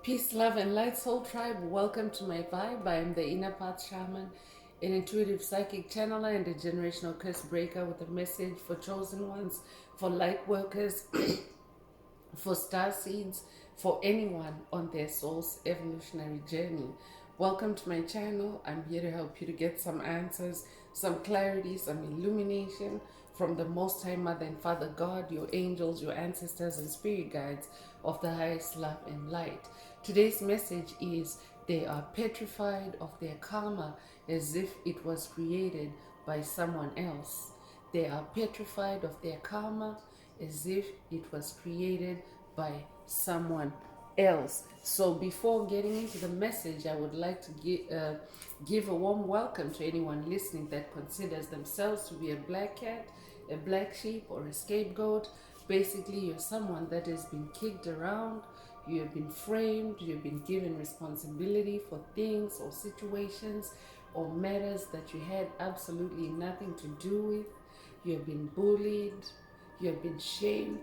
Peace, love, and light, soul tribe. Welcome to my vibe. I am the inner path shaman, an intuitive psychic channeler, and a generational curse breaker with a message for chosen ones, for light workers, for star seeds, for anyone on their soul's evolutionary journey. Welcome to my channel. I'm here to help you to get some answers, some clarity, some illumination from the Most High Mother and Father God, your angels, your ancestors, and spirit guides of the highest love and light. Today's message is they are petrified of their karma as if it was created by someone else. They are petrified of their karma as if it was created by someone else. So before getting into the message, I would like to give a warm welcome to anyone listening that considers themselves to be a black cat, a black sheep, or a scapegoat. Basically, you're someone that has been kicked around, you have been framed, you have been given responsibility for things or situations or matters that you had absolutely nothing to do with. You have been bullied, you have been shamed.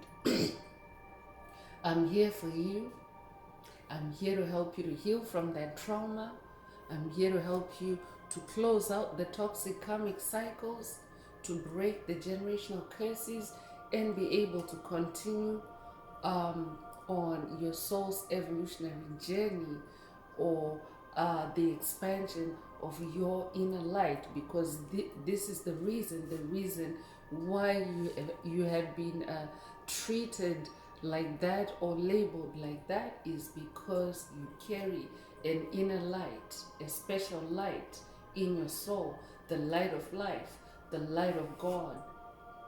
I'm here for you. I'm here to help you to heal from that trauma. I'm here to help you to close out the toxic karmic cycles, to break the generational curses, and be able to continue on your soul's evolutionary journey, or the expansion of your inner light, because this is the reason why you have been treated like that or labeled like that is because you carry an inner light, a special light in your soul, the light of life, the light of God,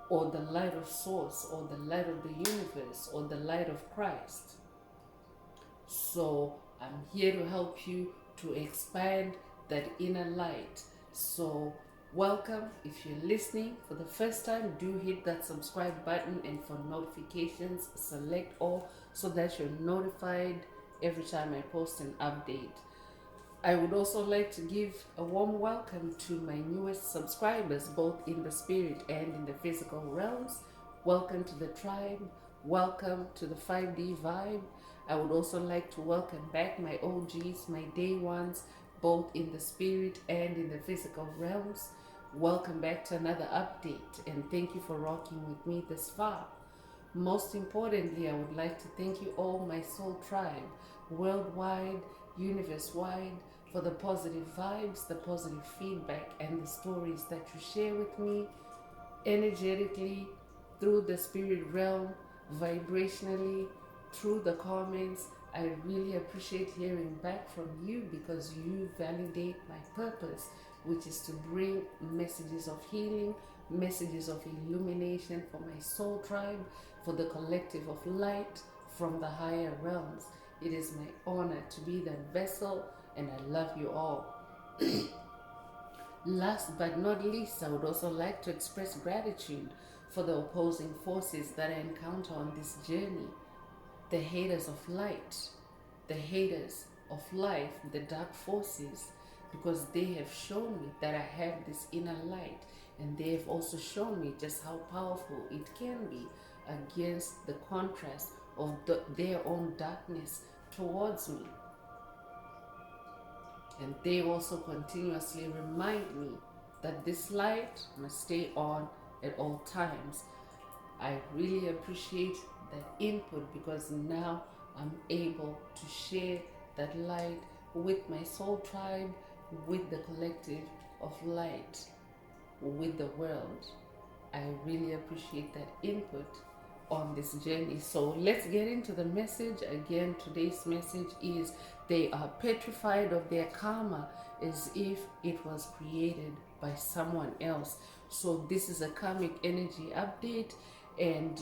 or the light of source, or the light of the universe, or the light of Christ. So I'm here to help you to expand that inner light. So welcome. If you're listening for the first time, do hit that subscribe button, and for notifications, select all so that you're notified every time I post an update. I would also like to give a warm welcome to my newest subscribers, both in the spirit and in the physical realms. Welcome to the tribe. Welcome to the 5D vibe. I would also like to welcome back my OGs, my day ones, both in the spirit and in the physical realms. Welcome back to another update, and thank you for rocking with me this far. Most importantly, I would like to thank you all, my soul tribe, worldwide, universe-wide, for the positive vibes, the positive feedback, and the stories that you share with me energetically, through the spirit realm, vibrationally, through the comments. I really appreciate hearing back from you, because you validate my purpose, which is to bring messages of healing, messages of illumination for my soul tribe, for the collective of light from the higher realms. It is my honor to be that vessel, and I love you all. Last but not least, I would also like to express gratitude for the opposing forces that I encounter on this journey. The haters of light, the haters of life, the dark forces, because they have shown me that I have this inner light, and they have also shown me just how powerful it can be against the contrast of their own darkness towards me. And they also continuously remind me that this light must stay on at all times. I really appreciate that input, because now I'm able to share that light with my soul tribe, with the collective of light, with the world. I really appreciate that input on this journey. So let's get into the message. Again, today's message is they are petrified of their karma as if it was created by someone else. So this is a karmic energy update, and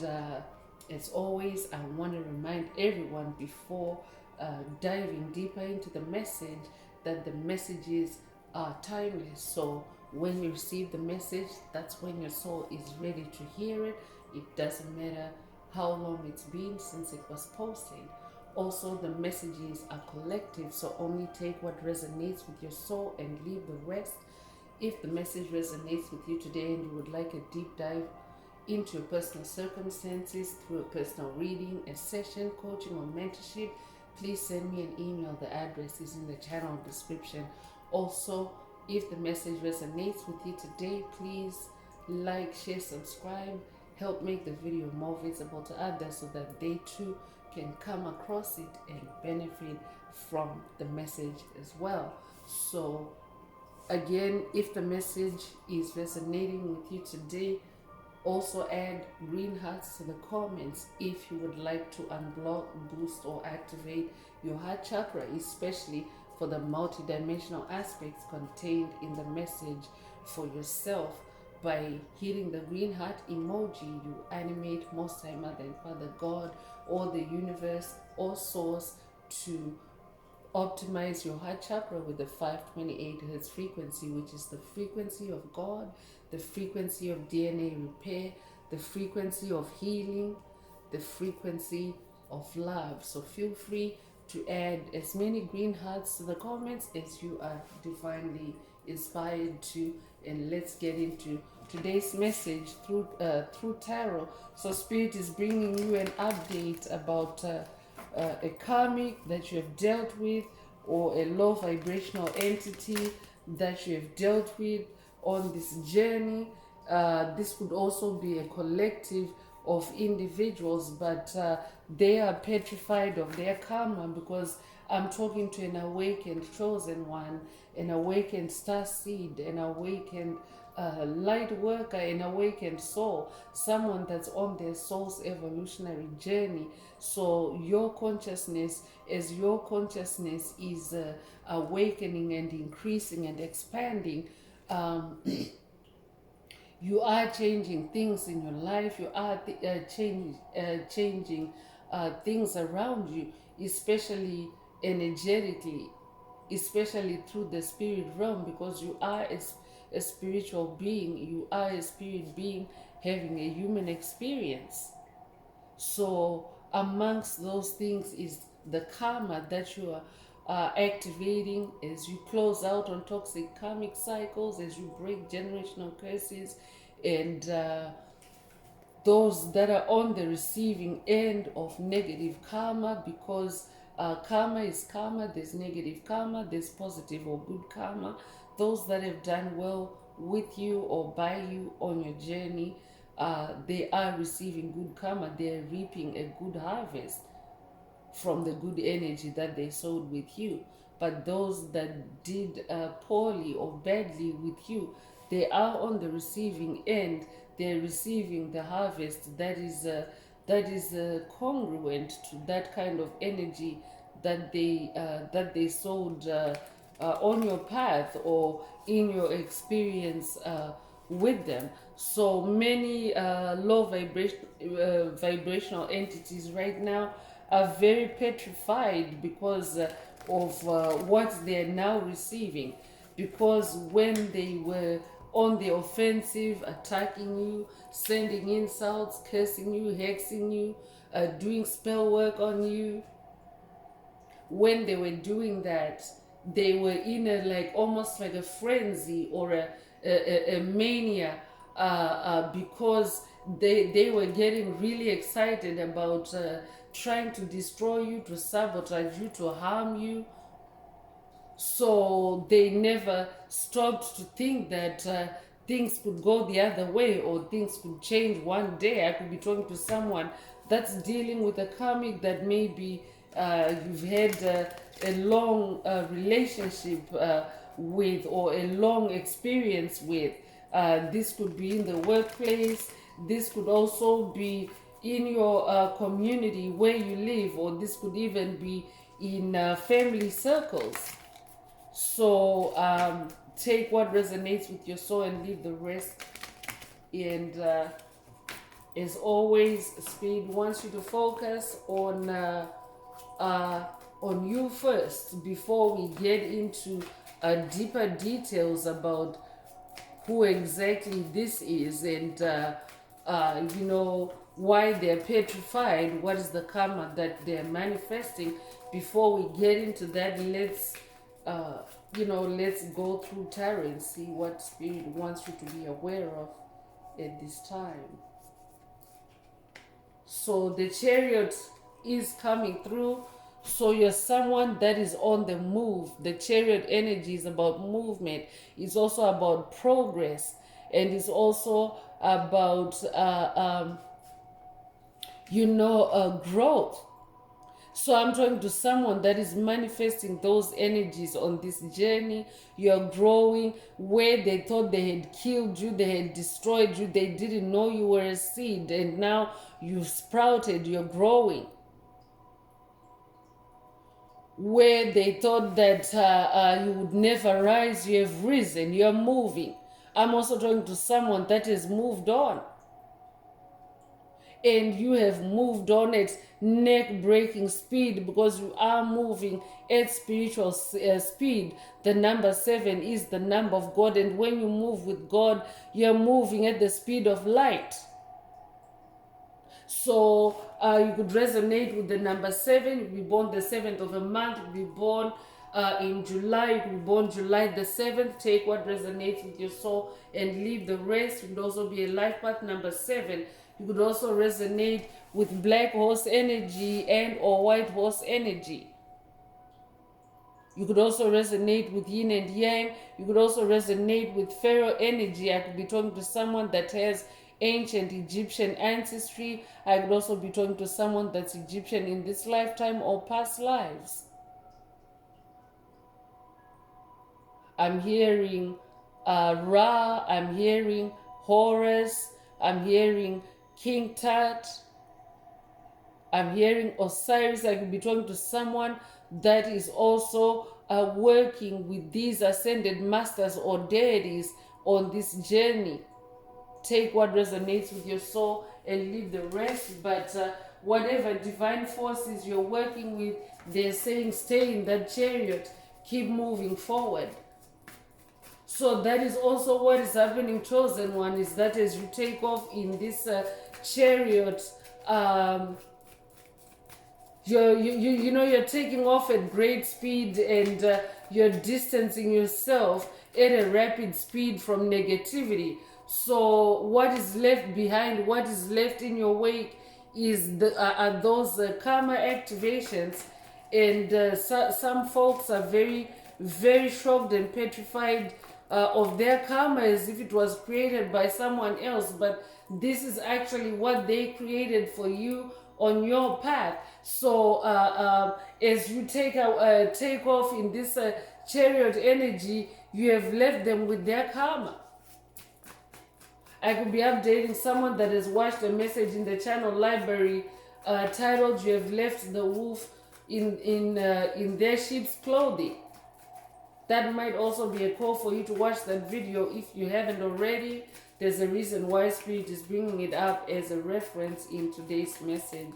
as always, I want to remind everyone before diving deeper into the message that the messages are timeless. So when you receive the message, that's when your soul is ready to hear it. It doesn't matter how long it's been since it was posted. Also, the messages are collective, so only take what resonates with your soul and leave the rest. If the message resonates with you today and you would like a deep dive into your personal circumstances through a personal reading, a session, coaching, or mentorship, please send me an email. The address is in the channel description. Also, if the message resonates with you today, please like, share, subscribe. Help make the video more visible to others so that they too can come across it and benefit from the message as well. So again, if the message is resonating with you today, also add green hearts to the comments if you would like to unblock, boost, or activate your heart chakra, especially for the multidimensional aspects contained in the message for yourself. By hitting the green heart emoji, you animate Most High Mother and Father God or the universe or source to optimize your heart chakra with the 528 hertz frequency, which is the frequency of God, the frequency of DNA repair, the frequency of healing, the frequency of love. So feel free to add as many green hearts to the comments as you are divinely inspired to, and let's get into today's message through tarot. So Spirit is bringing you an update about a karmic that you have dealt with, or a low vibrational entity that you have dealt with on this journey. This could also be a collective of individuals, but they are petrified of their karma, because I'm talking to an awakened chosen one, an awakened star seed, an awakened light worker, an awakened soul, someone that's on their soul's evolutionary journey. So your consciousness, as your consciousness is awakening and increasing and expanding, you are changing things in your life. You are changing things around you, especially energetically, especially through the spirit realm, because you are a spiritual being. You are a spirit being having a human experience. So amongst those things is the karma that you are activating as you close out on toxic karmic cycles, as you break generational curses, and those that are on the receiving end of negative karma, because karma is karma. There's negative karma, there's positive or good karma. Those that have done well with you or by you on your journey, they are receiving good karma. They're reaping a good harvest from the good energy that they sowed with you. But those that did poorly or badly with you, they are on the receiving end. They're receiving the harvest that is congruent to that kind of energy that they sowed on your path or in your experience with them. So many low vibrational entities right now are very petrified because of what they're now receiving. Because when they were on the offensive, attacking you, sending insults, cursing you, hexing you, doing spell work on you, when they were doing that, they were in a like almost like a frenzy or a mania, because they were getting really excited about trying to destroy you, to sabotage you, to harm you. So they never stopped to think that things could go the other way, or things could change one day. I could be talking to someone that's dealing with a karmic that maybe you've had a long relationship with, or a long experience with. This could be in the workplace. This could also be in your community where you live, or this could even be in family circles. So take what resonates with your soul and leave the rest. And as always, Spirit wants you to focus on you first before we get into deeper details about who exactly this is, and you know, why they're petrified, what is the karma that they're manifesting. Before we get into that, let's let's go through tarot and see what Spirit wants you to be aware of at this time. So the Chariot is coming through. So you're someone that is on the move. The chariot energy is about movement. It's also about progress, and it's also about growth. So I'm talking to someone that is manifesting those energies on this journey. You're growing where they thought they had killed you, they had destroyed you, they didn't know you were a seed, and now you've sprouted, you're growing. Where they thought that you would never rise, you have risen, you're moving. I'm also talking to someone that has moved on. And you have moved on at neck-breaking speed, because you are moving at spiritual speed. The number 7 is the number of God, and when you move with God, you're moving at the speed of light. So you could resonate with the number 7. You could be born the 7th of a month. You could be born in July. You could be born July the 7th. Take what resonates with your soul and leave the rest. You could also be a life path number 7. You could also resonate with black horse energy and or white horse energy. You could also resonate with yin and yang. You could also resonate with pharaoh energy. I could be talking to someone that has ancient Egyptian ancestry. I could also be talking to someone that's Egyptian in this lifetime or past lives. I'm hearing Ra. I'm hearing Horus. I'm hearing King Tut. I'm hearing Osiris. I could be talking to someone that is also working with these ascended masters or deities on this journey. Take what resonates with your soul and leave the rest. But whatever divine forces you're working with, they're saying stay in that chariot, keep moving forward. So that is also what is happening, chosen one, is that as you take off in this chariot, you're taking off at great speed, and you're distancing yourself at a rapid speed from negativity. So what is left behind, what is left in your wake is are those karma activations, and some folks are very, very shocked and petrified of their karma as if it was created by someone else, but this is actually what they created for you on your path. So as you take off in this chariot energy, you have left them with their karma. I could be updating someone that has watched a message in the channel library titled "You have left the wolf in their sheep's clothing." That might also be a call for you to watch that video if you haven't already. There's a reason why Spirit is bringing it up as a reference in today's message.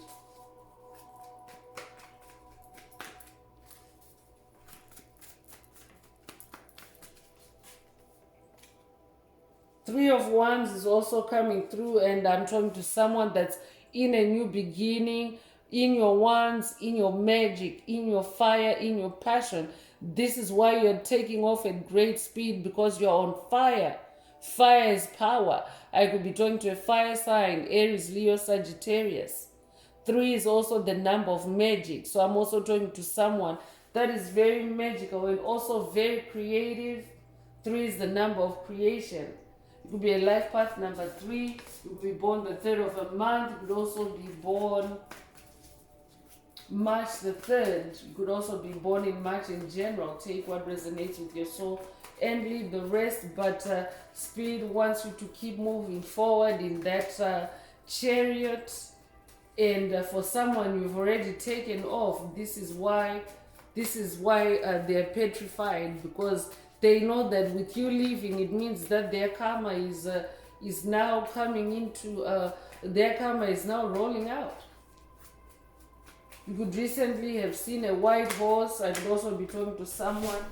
Three of Wands is also coming through, and I'm talking to someone that's in a new beginning, in your wands, in your magic, in your fire, in your passion. This is why you're taking off at great speed, because you're on fire. Fire is power. I could be talking to a fire sign, Aries, Leo, Sagittarius. 3 is also the number of magic. So I'm also talking to someone that is very magical and also very creative. 3 is the number of creation. You could be a life path number 3. You could be born the 3rd of a month. You could also be born March the 3rd. You could also be born in March in general. Take what resonates with your soul and leave the rest. But Spirit wants you to keep moving forward in that chariot. And for someone you've already taken off, this is why they're petrified, because they know that with you leaving, it means that their karma is now coming into their karma is now rolling out. You could recently have seen a white horse. I could also be talking to someone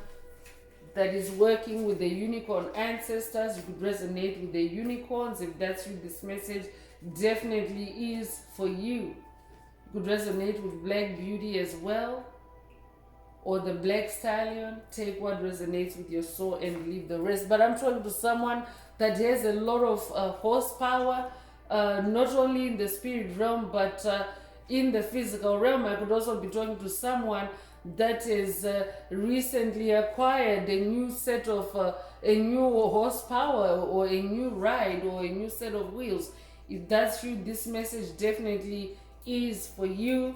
that is working with the unicorn ancestors. You could resonate with the unicorns. If that's you, this message definitely is for you. You could resonate with Black Beauty as well, or the Black Stallion. Take what resonates with your soul and leave the rest. But I'm talking to someone that has a lot of horsepower, not only in the spirit realm, but in the physical realm. I could also be talking to someone that is recently acquired a new set of a new horsepower, or a new ride, or a new set of wheels. If that's you, this message definitely is for you.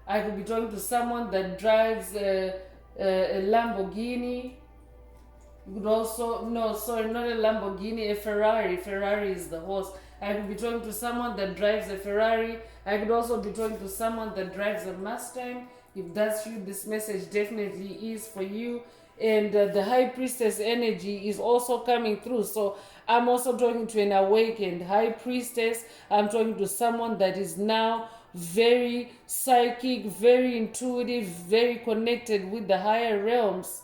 I could be talking to someone that drives a Lamborghini. You could also, no, sorry, not a Lamborghini, a Ferrari. Ferrari is the horse. I could be talking to someone that drives a Ferrari. I could also be talking to someone that drives a Mustang. If that's you, this message definitely is for you. And the High Priestess energy is also coming through. So I'm also talking to an awakened High Priestess. I'm talking to someone that is now very psychic, very intuitive, very connected with the higher realms,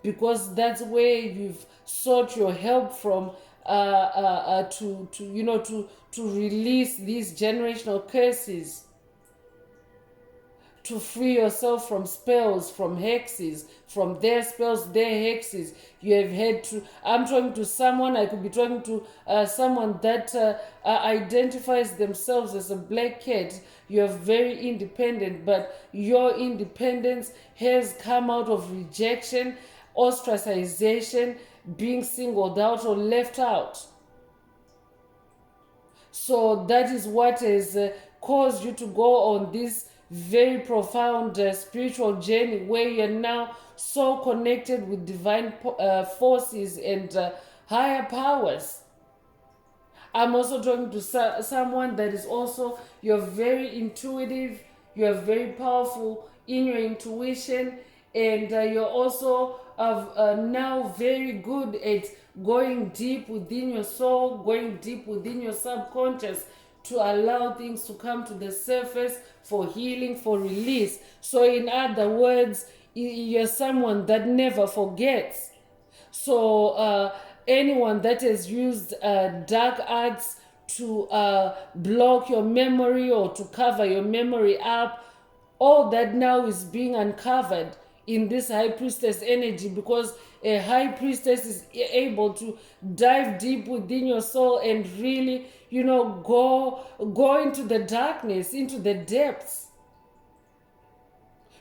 because that's where you've sought your help from, to release these generational curses, to free yourself from spells, from hexes, from their spells, their hexes. You have had to. I'm talking to someone. I could be talking to someone that identifies themselves as a black cat. You're very independent, but your independence has come out of rejection, ostracization, being singled out or left out. So that is what has caused you to go on this very profound spiritual journey, where you're now so connected with divine forces and higher powers. I'm also talking to someone that is also, you're very intuitive, you're very powerful in your intuition, and you're also now very good at going deep within your soul, going deep within your subconscious, to allow things to come to the surface for healing, for release. So in other words, you're someone that never forgets. So anyone that has used dark arts to block your memory or to cover your memory up, all that now is being uncovered in this High Priestess energy, because a High Priestess is able to dive deep within your soul and really, go into the darkness, into the depths,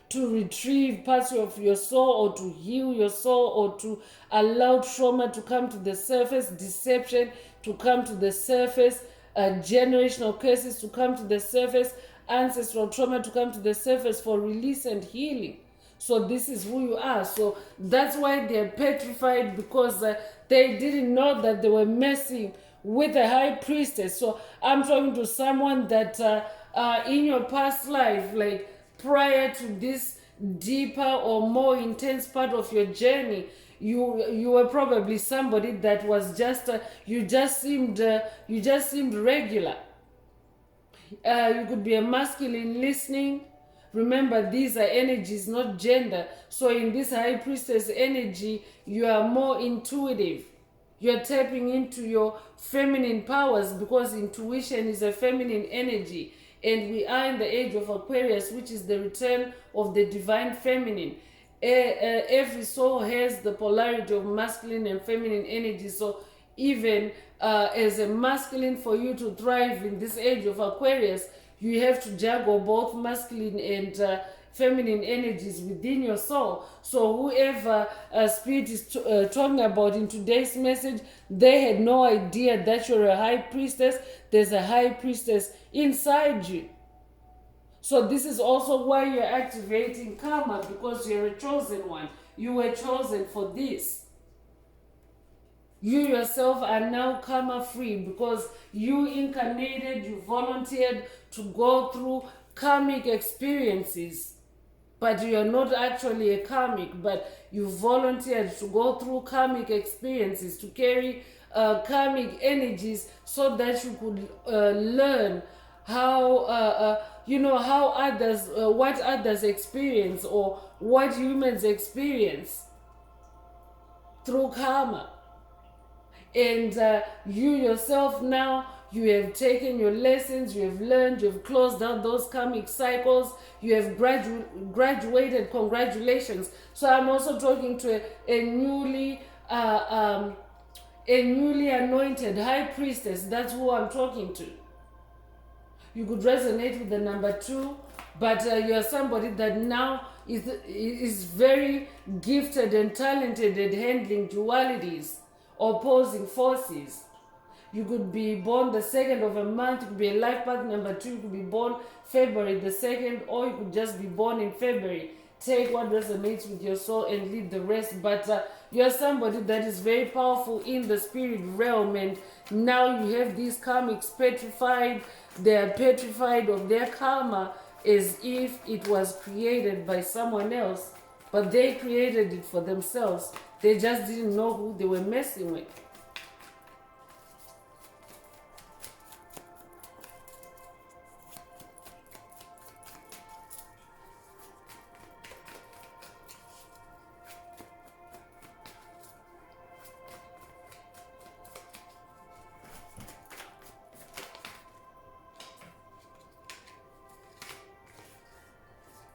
to retrieve parts of your soul, or to heal your soul, or to allow trauma to come to the surface, deception to come to the surface, generational curses to come to the surface, ancestral trauma to come to the surface for release and healing. So this is who you are. So that's why they're petrified, because they didn't know that they were messing with a High Priestess. So I'm talking to someone that in your past life, like prior to this deeper or more intense part of your journey, you were probably somebody that was just you just seemed regular. You could be a masculine listening. Remember, these are energies, not gender. So in this High Priestess energy, you are more intuitive. You're tapping into your feminine powers, because intuition is a feminine energy. And we are in the age of Aquarius, which is the return of the divine feminine. Every soul has the polarity of masculine and feminine energy. So even as a masculine, for you to thrive in this age of Aquarius, you have to juggle both masculine and feminine energies within your soul. So whoever Spirit is talking about in today's message, they had no idea that you're a High Priestess. There's a High Priestess inside you. So this is also why you're activating karma, because you're a chosen one. You were chosen for this. You yourself are now karma free, because you incarnated, you volunteered to go through karmic experiences. But you are not actually a karmic, but you volunteered to go through karmic experiences, to carry karmic energies, so that you could learn how how others, what others experience, or what humans experience through karma. And you yourself now, you have taken your lessons, you have learned, you have closed out those karmic cycles, you have graduated. Congratulations. So I'm also talking to a newly anointed High Priestess. That's who I'm talking to. You could resonate with the number 2, but you are somebody that now is very gifted and talented at handling dualities, opposing forces. You could be born the 2nd of a month, you could be a life path number 2, you could be born February the 2nd, or you could just be born in February. Take what resonates with your soul and leave the rest. But you're somebody that is very powerful in the spirit realm, and now you have these karmics petrified. They are petrified of their karma as if it was created by someone else, but they created it for themselves. They just didn't know who they were messing with.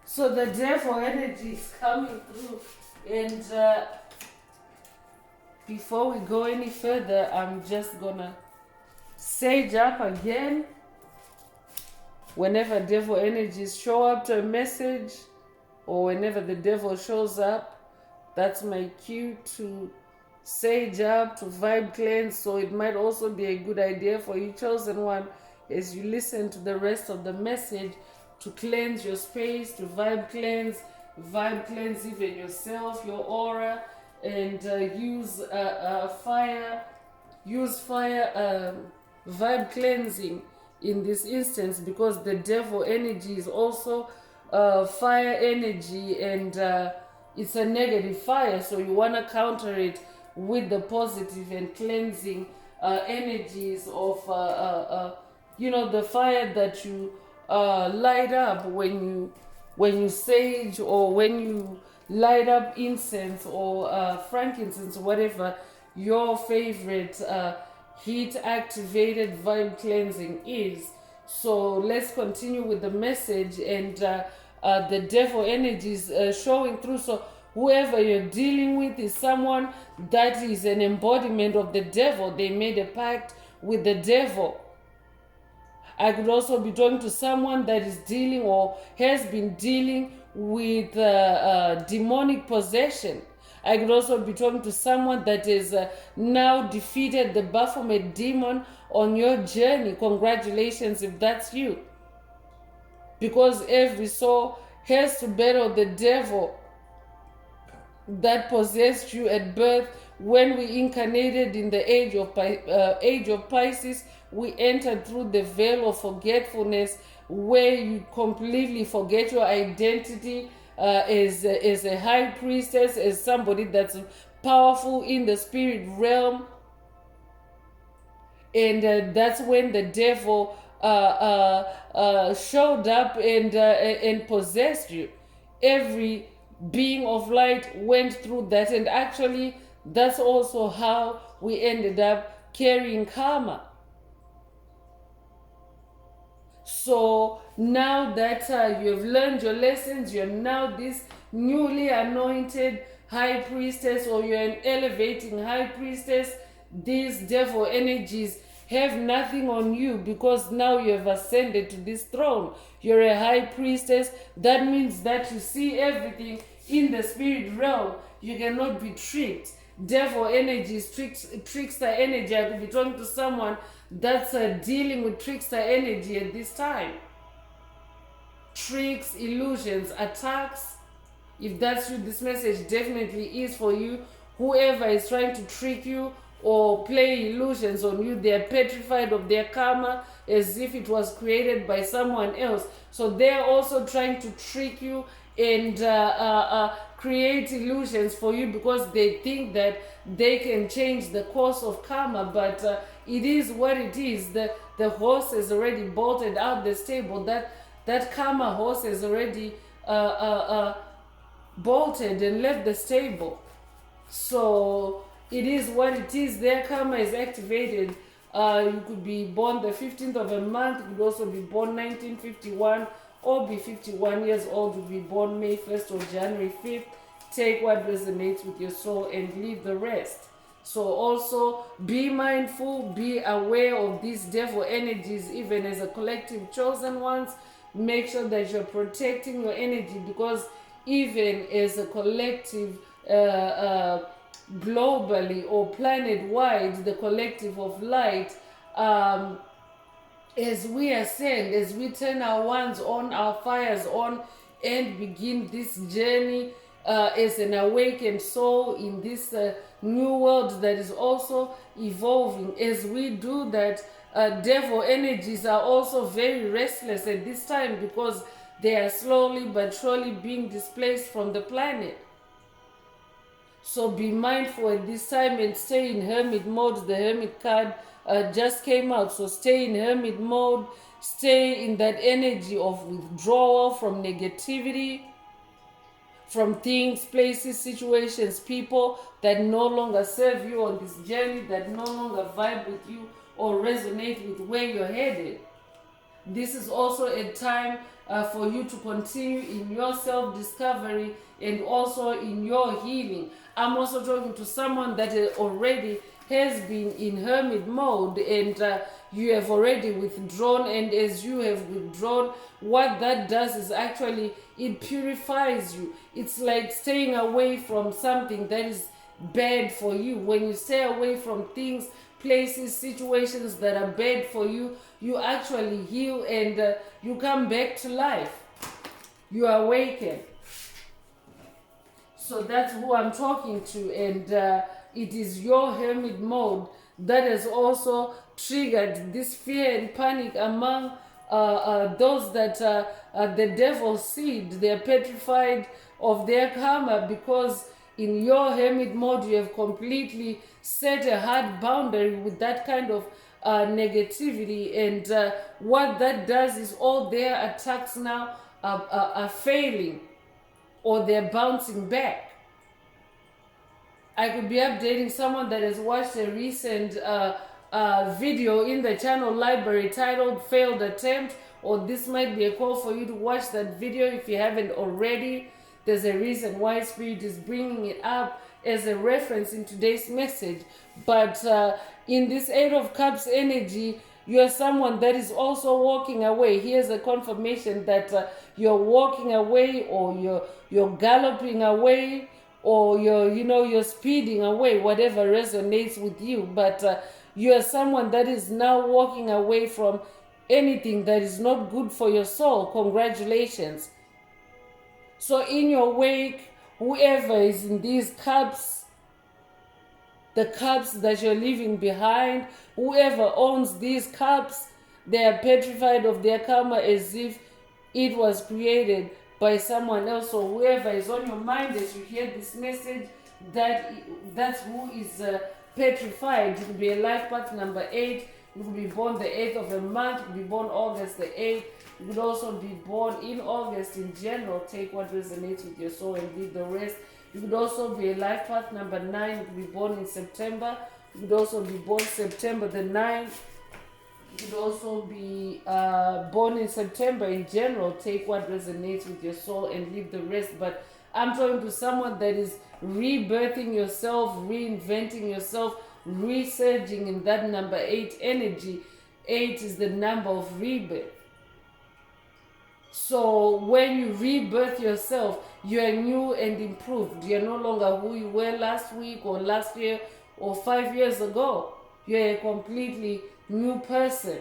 So the devil energy is coming through, and before we go any further, I'm just gonna sage up again. Whenever devil energies show up to a message, or whenever the devil shows up, that's my cue to sage up, to vibe cleanse. So it might also be a good idea for you, chosen one, as you listen to the rest of the message, to cleanse your space, to vibe cleanse even yourself, your aura, and use fire vibe cleansing in this instance, because the devil energy is also fire energy, and it's a negative fire, so you want to counter it with the positive and cleansing energies of the fire that you light up when you sage, or when you light up incense or frankincense, whatever your favorite heat activated vibe cleansing is. So let's continue with the message, and the devil energies showing through. So whoever you're dealing with is someone that is an embodiment of the devil. They made a pact with the devil. I could also be talking to someone that is dealing or has been dealing with demonic possession. I could also be talking to someone that is now defeated the Baphomet demon on your journey. Congratulations if that's you. Because every soul has to battle the devil that possessed you at birth. When we incarnated in the age of Pisces, we entered through the veil of forgetfulness, where you completely forget your identity as a high priestess, as somebody that's powerful in the spirit realm. And that's when the devil showed up and possessed you. Every being of light went through that, and actually that's also how we ended up carrying karma. So now that you have learned your lessons, you're now this newly anointed high priestess, or you're an elevating high priestess. These devil energies have nothing on you, because now you have ascended to this throne. You're a high priestess. That means that you see everything in the spirit realm. You cannot be tricked. Devil energy is trickster energy. I could be talking to someone that's dealing with trickster energy at this time. Tricks, illusions, attacks. If that's you, this message definitely is for you. Whoever is trying to trick you or play illusions on you, they are petrified of their karma as if it was created by someone else. So they're also trying to trick you and create illusions for you, because they think that they can change the course of karma. But it is what it is. The horse has already bolted out the stable. That karma horse has already bolted and left the stable. So it is what it is. Their karma is activated. You could be born the 15th of a month. You could also be born 1951, or be 51 years old. You could be born May 1st or January 5th. Take what resonates with your soul and leave the rest. So also be mindful, be aware of these devil energies, even as a collective chosen ones. Make sure that you're protecting your energy, because even as a collective, globally or planet-wide, the collective of light, as we ascend, as we turn our wands on, our fires on, and begin this journey as an awakened soul in this new world that is also evolving. As we do that, devil energies are also very restless at this time, because they are slowly but surely being displaced from the planet. So be mindful at this time and stay in hermit mode. The hermit card just came out, so stay in hermit mode. Stay in that energy of withdrawal from negativity, from things, places, situations, people that no longer serve you on this journey, that no longer vibe with you or resonate with where you're headed. This is also a time for you to continue in your self-discovery and also in your healing. I'm also talking to someone that already has been in hermit mode, and you have already withdrawn. And as you have withdrawn, what that does is actually it purifies you. It's like staying away from something that is bad for you. When you stay away from things, places, situations that are bad for you, you actually heal, and you come back to life. You awaken. So that's who I'm talking to, and it is your hermit mode that has also triggered this fear and panic among those that the devil's seed. They're petrified of their karma, because in your hermit mode you have completely set a hard boundary with that kind of negativity, and what that does is all their attacks now are failing, or they're bouncing back. I could be updating someone that has watched a recent video in the channel library titled Failed Attempt, or this might be a call for you to watch that video if you haven't already. There's a reason why Spirit is bringing it up as a reference in today's message. But in this Eight of Cups energy, you're someone that is also walking away. Here's a confirmation that you're walking away, or you're galloping away, or you're speeding away, whatever resonates with you. But you're someone that is now walking away from anything that is not good for your soul. Congratulations. So in your wake, whoever is in these cups, the cups that you're leaving behind, whoever owns these cups, they are petrified of their karma as if it was created by someone else. So whoever is on your mind as you hear this message, that's who is petrified. You could be a life path number 8. You could be born the 8th of a month. You could be born August the 8th. You could also be born in August in general. Take what resonates with your soul and leave the rest. You could also be a life path number 9. You could be born in September. You could also be born September the 9th. You could also be born in September in general. Take what resonates with your soul and leave the rest. But I'm talking to someone that is rebirthing yourself, reinventing yourself, resurging in that number 8 energy. 8 is the number of rebirth. So when you rebirth yourself, you are new and improved. You're no longer who you were last week or last year or 5 years ago. You're a completely new person.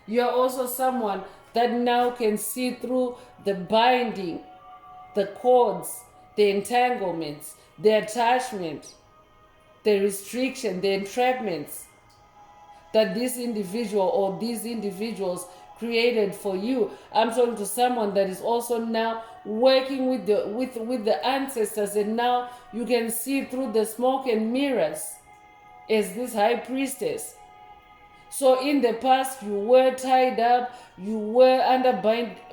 You're also someone that now can see through the binding, the cords, the entanglements, the attachment, the restriction, the entrapments that this individual or these individuals created for you. I'm talking to someone that is also now working with the ancestors, and now you can see through the smoke and mirrors as this high priestess. So in the past, you were tied up, you were under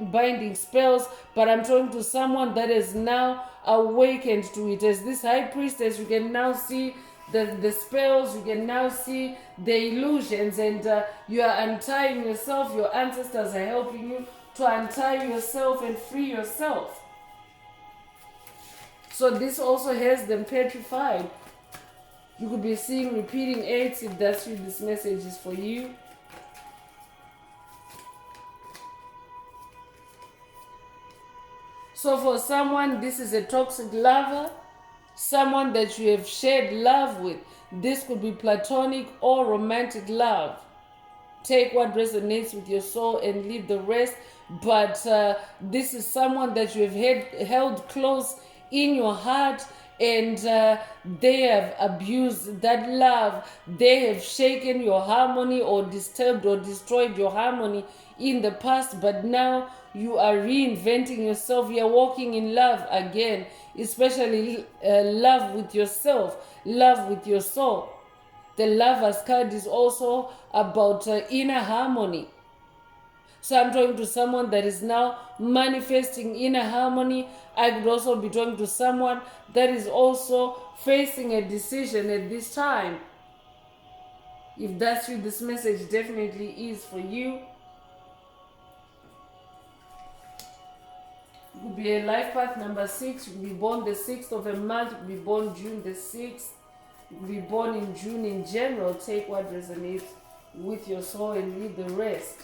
binding spells, but I'm talking to someone that is now awakened to it. As this high priestess, you can now see the spells, you can now see the illusions, and you are untying yourself. Your ancestors are helping you to untie yourself and free yourself. So this also has them petrified. You could be seeing repeating 8s if that's you. This message is for you. So for someone, this is a toxic lover, someone that you have shared love with. This could be platonic or romantic love. Take what resonates with your soul and leave the rest. But this is someone that you have held close in your heart, and they have abused that love. They have shaken your harmony or disturbed or destroyed your harmony in the past, but now you are reinventing yourself. You are walking in love again, especially love with yourself, love with your soul. The Lover's card is also about inner harmony. So I'm talking to someone that is now manifesting inner harmony. I could also be talking to someone that is also facing a decision at this time. If that's you, this message definitely is for you. You could be a life path number 6. You could be born the 6th of a month. You could be born June the 6th. You could be born in June in general. Take what resonates with your soul and leave the rest.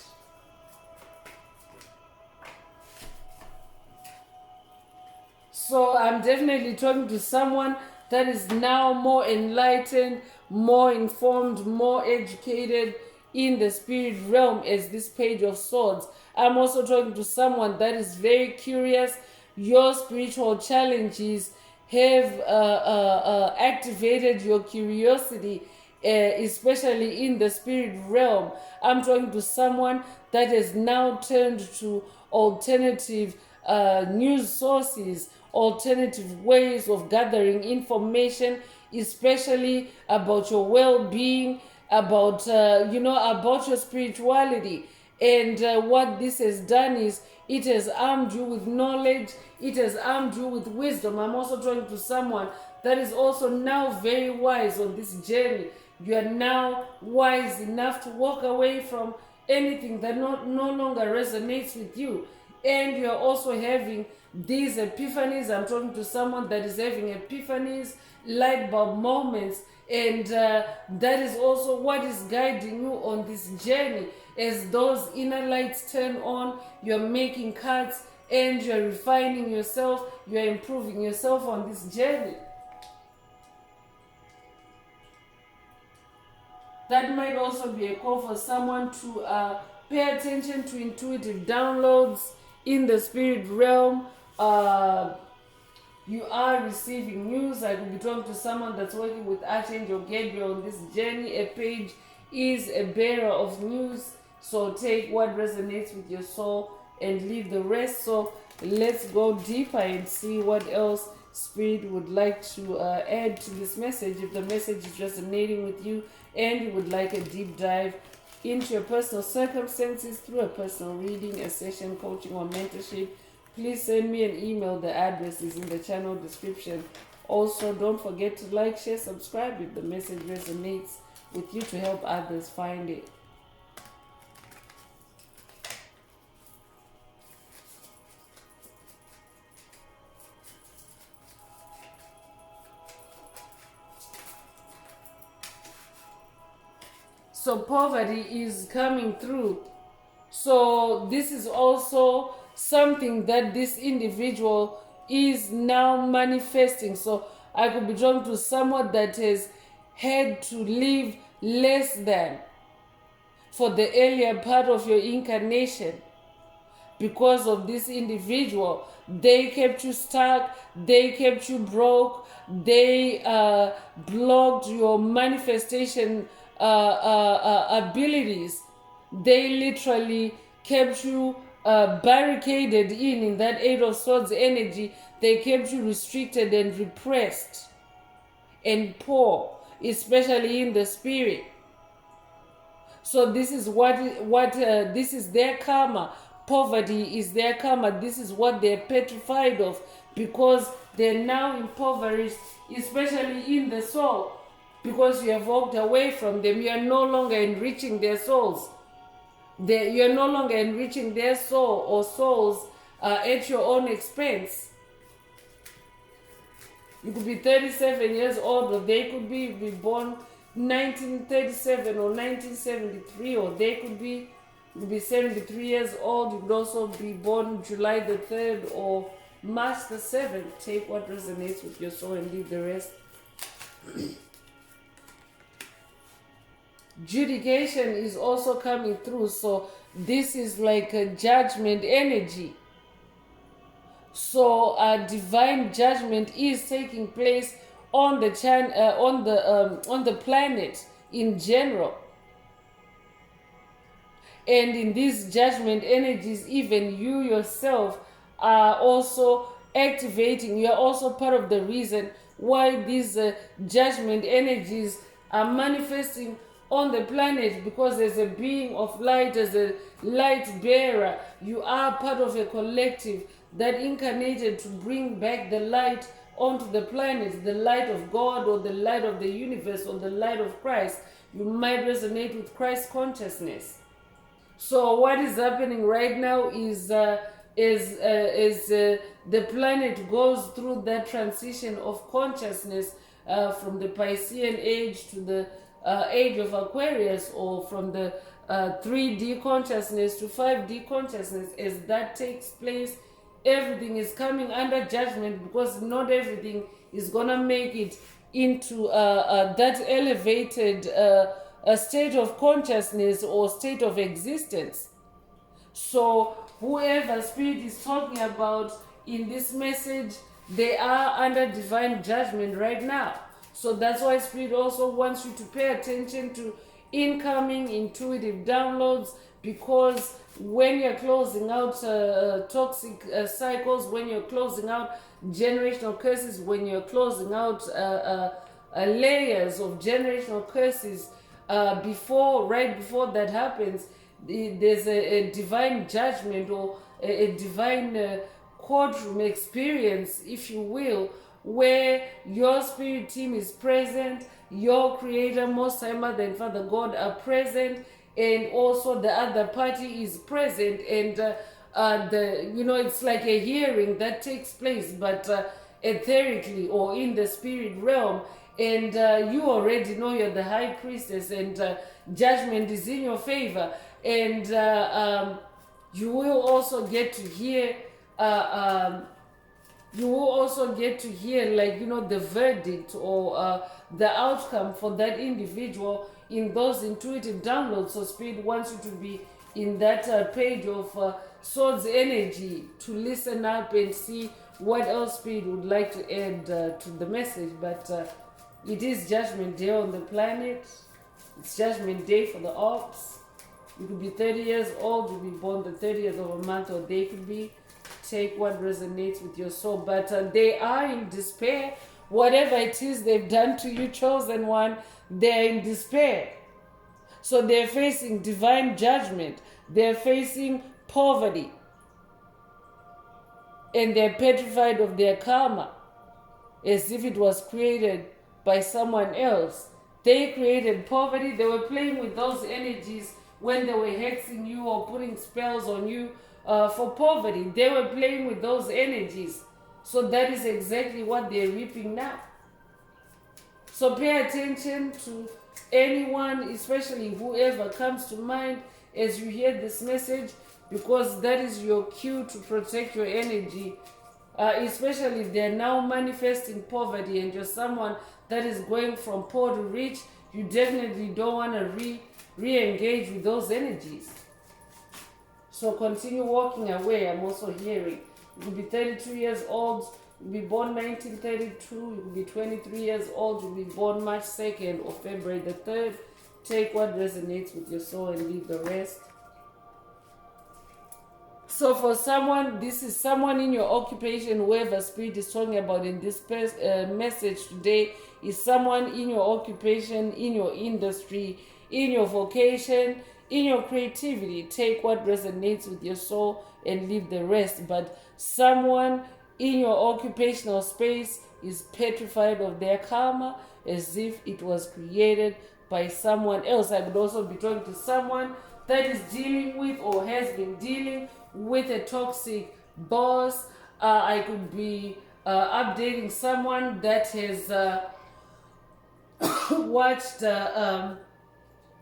So I'm definitely talking to someone that is now more enlightened, more informed, more educated in the spirit realm as this Page of Swords. I'm also talking to someone that is very curious. Your spiritual challenges have activated your curiosity, especially in the spirit realm. I'm talking to someone that has now turned to alternative news sources, alternative ways of gathering information, especially about your well-being, about about your spirituality. And what this has done is it has armed you with knowledge, it has armed you with wisdom. I'm also talking to someone that is also now very wise on this journey. You are now wise enough to walk away from anything that no longer resonates with you. And you are also having these epiphanies. I'm talking to someone that is having epiphanies, light bulb moments, and that is also what is guiding you on this journey. As those inner lights turn on, you're making cuts and you're refining yourself, you're improving yourself on this journey. That might also be a call for someone to pay attention to intuitive downloads in the spirit realm. You are receiving news. I could be talking to someone that's working with Archangel Gabriel on this journey. A page is a bearer of news. So take what resonates with your soul and leave the rest. So let's go deeper and see what else Spirit would like to add to this message. If the message is resonating with you and you would like a deep dive into your personal circumstances through a personal reading, a session, coaching, or mentorship, please send me an email. The address is in the channel description. Also, don't forget to like, share, subscribe if the message resonates with you to help others find it. So poverty is coming through. So this is also something that this individual is now manifesting. So I could be drawn to someone that has had to live less than for the earlier part of your incarnation. Because of this individual, they kept you stuck, they kept you broke, they blocked your manifestation abilities. They literally kept you barricaded in that 8 of Swords energy. They kept you restricted and repressed and poor, especially in the spirit. So this is this is their karma. Poverty is their karma. This is what they're petrified of, because they're now impoverished, especially in the soul. Because you have walked away from them, you are no longer enriching their souls. You are no longer enriching their soul or souls at your own expense. You could be 37 years old, or they could be born 1937 or 1973, or they could be, you could be 73 years old. You could also be born July the 3rd or March the 7th. Take what resonates with your soul and leave the rest. Judication is also coming through, so this is like a judgment energy. So divine judgment is taking place on the on the planet in general. And in these judgment energies, even you yourself are also activating. You are also part of the reason why these judgment energies are manifesting on the planet, because as a being of light, as a light bearer, you are part of a collective that incarnated to bring back the light onto the planet, the light of God or the light of the universe or the light of Christ. You might resonate with Christ consciousness. So what is happening right now is the planet goes through that transition of consciousness from the Piscean age to the age of Aquarius, or from the 3D consciousness to 5D consciousness. As that takes place, everything is coming under judgment, because not everything is gonna make it into that elevated state of consciousness or state of existence. So whoever Spirit is talking about in this message, they are under divine judgment right now. So that's why Spirit also wants you to pay attention to incoming intuitive downloads, because when you're closing out toxic cycles, when you're closing out generational curses, when you're closing out layers of generational curses, right before that happens, there's a divine judgment or a divine courtroom experience, if you will, where your spirit team is present, your creator, most high mother and father God are present, and also the other party is present, and it's like a hearing that takes place, but etherically or in the spirit realm, and you already know you're the high priestess, and judgment is in your favor, and you will also get to hear the verdict or the outcome for that individual in those intuitive downloads. So Spirit wants you to be in that page of Swords energy to listen up and see what else Spirit would like to add to the message. But it is Judgment Day on the planet. It's Judgment Day for the ops. You could be 30 years old, you'll be born the 30th of a month, or they could be. Take what resonates with your soul. But they are in despair. Whatever it is they've done to you, chosen one, they're in despair. So they're facing divine judgment. They're facing poverty. And they're petrified of their karma, as if it was created by someone else. They created poverty. They were playing with those energies when they were hexing you or putting spells on you for poverty. They were playing with those energies. So that is exactly what they're reaping now. So pay attention to anyone, especially whoever comes to mind as you hear this message, because that is your cue to protect your energy, especially if they're now manifesting poverty and you're someone that is going from poor to rich. You definitely don't want to re-engage with those energies. So continue walking away. I'm also hearing you could be 32 years old, you'll be born 1932, you could be 23 years old, you'll be born March 2nd or February the 3rd. Take what resonates with your soul and leave the rest. So for someone, this is someone in your occupation, whoever Spirit is talking about in this message today is someone in your occupation, in your industry, in your vocation, in your creativity. Take what resonates with your soul and leave the rest. But someone in your occupational space is petrified of their karma, as if it was created by someone else. I could also be talking to someone that is dealing with or has been dealing with a toxic boss. I could be updating someone that has watched a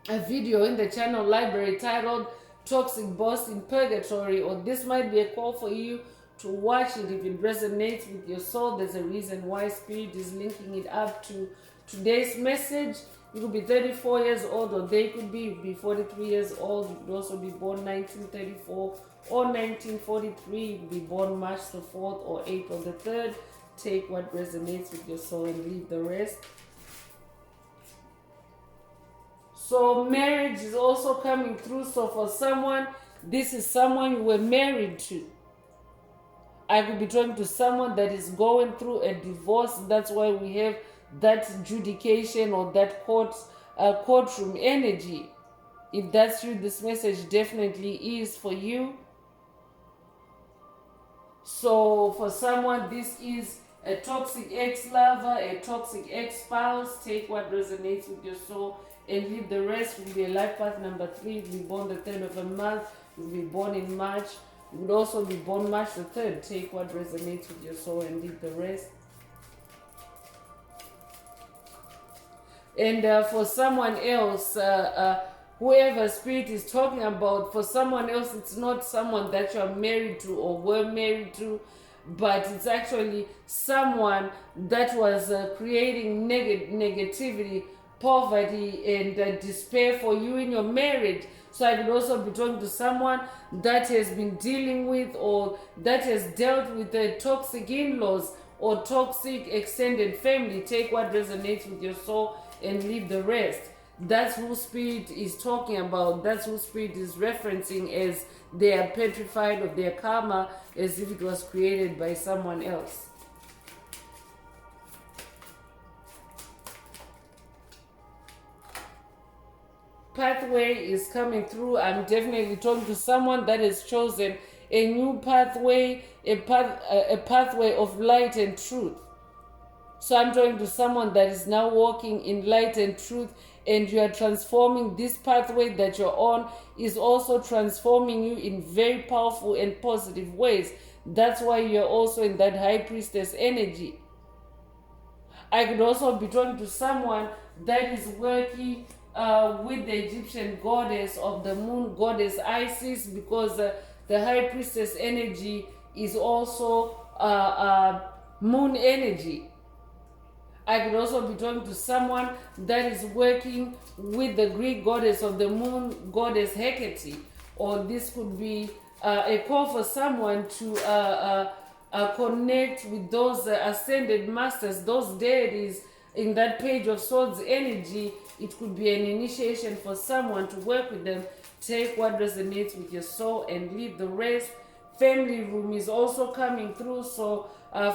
video in the channel library titled Toxic Boss in Purgatory, or this might be a call for you to watch it if it resonates with your soul. There's a reason why Spirit is linking it up to today's message. You could be 34 years old, or they could be 43 years old. You could also be born 1934 or 1943. You could be born March the 4th or April the 3rd. Take what resonates with your soul and leave the rest. So marriage is also coming through. So for someone, this is someone you were married to. I could be talking to someone that is going through a divorce. That's why we have that adjudication or that courtroom energy. If that's you, this message definitely is for you. So for someone, this is a toxic ex-lover, a toxic ex-spouse. Take what resonates with your soul and leave the rest. Will be a life path number 3. You'll be born the 3rd of a month. You'll be born in March. You would also be born March the 3rd. Take what resonates with your soul and leave the rest. And for someone else, whoever Spirit is talking about, for someone else, it's not someone that you're married to or were married to, but it's actually someone that was creating negativity, poverty, and despair for you in your marriage. So I could also be talking to someone that has been dealing with or that has dealt with the toxic in-laws or toxic extended family. Take what resonates with your soul and leave the rest. That's who Spirit is talking about. That's who Spirit is referencing as they are petrified of their karma, as if it was created by someone else. Pathway is coming through. I'm definitely talking to someone that has chosen a new pathway, a pathway of light and truth. So I'm talking to someone that is now walking in light and truth, and you are transforming. This pathway that you're on is also transforming you in very powerful and positive ways. That's why you're also in that high priestess energy. I could also be talking to someone that is working with the Egyptian goddess of the moon, goddess Isis, because the high priestess energy is also moon energy. I could also be talking to someone that is working with the Greek goddess of the moon, goddess Hecate, or this could be a call for someone to connect with those ascended masters, those deities in that Page of Swords energy. It could be an initiation for someone to work with them. Take what resonates with your soul and leave the rest. Family room is also coming through. So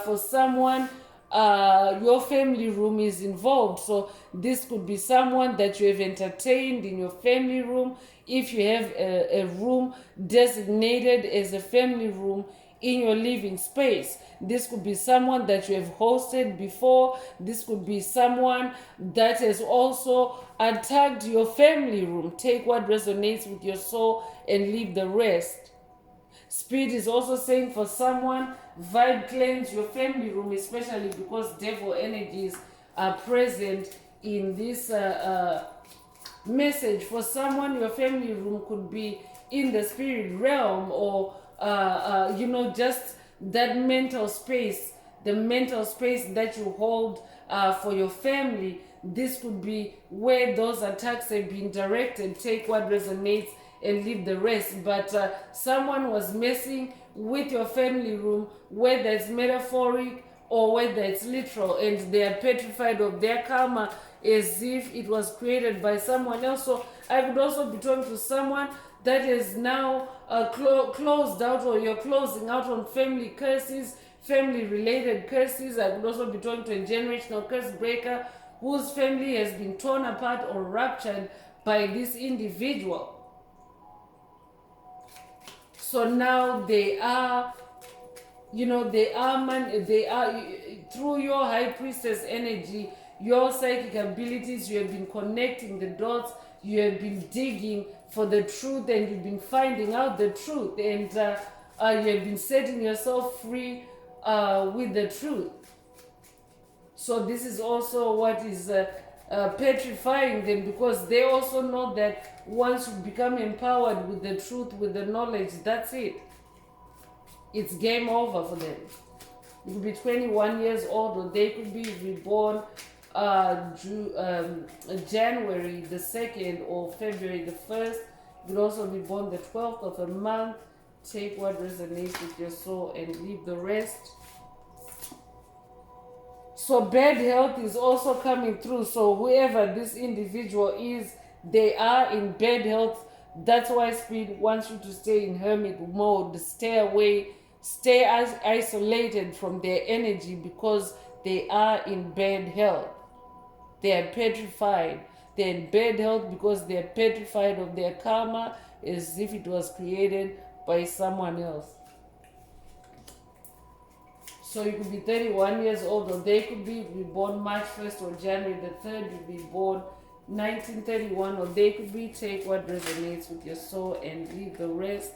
for someone, your family room is involved. So this could be someone that you have entertained in your family room. If you have a room designated as a family room in your living space, this could be someone that you have hosted before. This could be someone that has also attacked your family room. Take what resonates with your soul and leave the rest. Spirit is also saying for someone, vibe cleanse your family room, especially because devil energies are present in this message. For someone, your family room could be in the spirit realm, or just that mental space, the mental space that you hold for your family. This could be where those attacks have been directed. Take what resonates and leave the rest. But someone was messing with your family room, whether it's metaphoric or whether it's literal, and they are petrified of their karma as if it was created by someone else. So I could also be talking to someone that is now closed out, or you're closing out on family curses, family related curses. I could also be talking to a generational curse breaker whose family has been torn apart or ruptured by this individual. So now they are through your high priestess energy, your psychic abilities, you have been connecting the dots, you have been digging for the truth, and you've been finding out the truth, and you have been setting yourself free with the truth. So this is also what is petrifying them, because they also know that once you become empowered with the truth, with the knowledge, that's it. It's game over for them. You could be 21 years old, or they could be reborn January the 2nd or February the 1st. You could also be born the 12th of a month. Take what resonates with your soul and leave the rest. So bad health is also coming through. So whoever this individual is, they are in bad health. That's why Spirit wants you to stay in hermit mode. Stay away, stay isolated from their energy, because they are in bad health. They are petrified. They're in bad health because they are petrified of their karma, as if it was created by someone else. So you could be 31 years old, or they could be born March 1st or January the 3rd. You'd be born 1931, or they could be take what resonates with your soul and leave the rest.